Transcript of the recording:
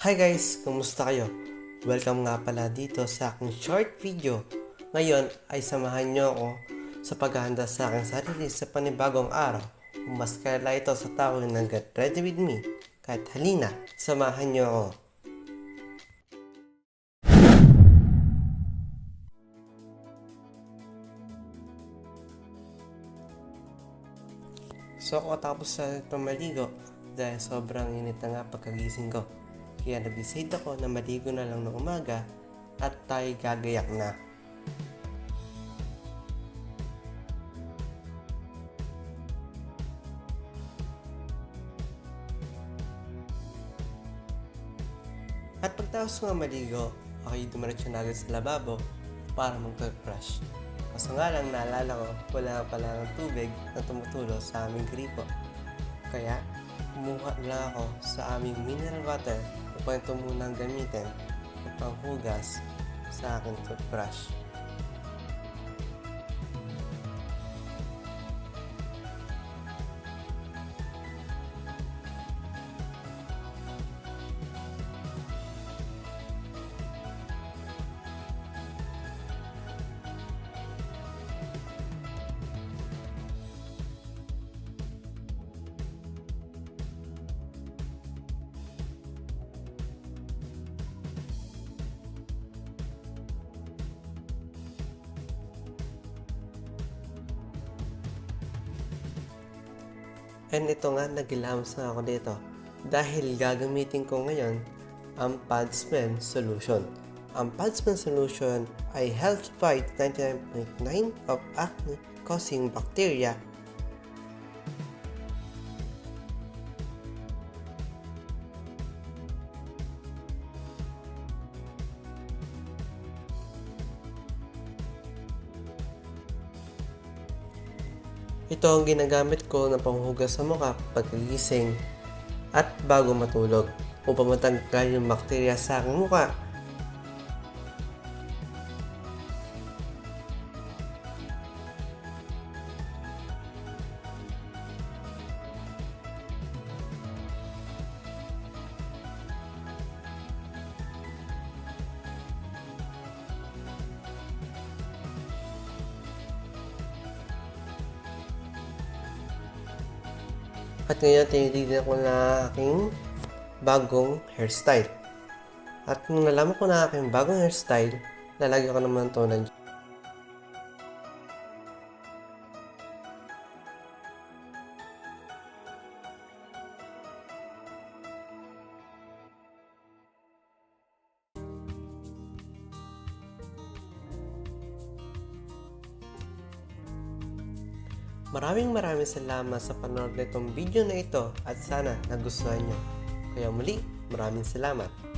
Hi guys! Kumusta kayo? Welcome nga pala dito sa aking short video. Ngayon ay samahan nyo ako sa paghahanda sa aking sarili sa panibagong araw. Mas kaya ito sa tawag ng Get Ready With Me. Kahit halina, samahan nyo ako. So ako tapos sa pamaligo dahil sobrang init na nga pagkagising ko. Kaya nag-decide ako na maligo na lang ng umaga at tayo gagayak na. At pagtapos ko nga maligo, ako'y dumiretso na agad sa lababo para mag-toothbrush. Kaso nga lang naalala ko, wala pala ng tubig na tumutulo sa aming gripo. Kaya, kumuha lang ako sa aming mineral water upang ito munang gamitin upang hugas sa aking toothbrush. And ito nga, nagilamos na ako dito dahil gagamitin ko ngayon ang Padsman Solution. Ang Padsman Solution ay helps fight 99.9% of acne-causing bacteria. Ito ang ginagamit ko na panghugas sa mukha pagkagising at bago matulog upang matanggal yung bakterya sa aking mukha. At ngayon, tinitignan ko na aking bagong hairstyle. At nung nalaman ko na aking bagong hairstyle, lalagyan ko naman ito ng Maraming salamat sa panonood nitong video na ito at sana nagustuhan nyo. Kaya muli, maraming salamat.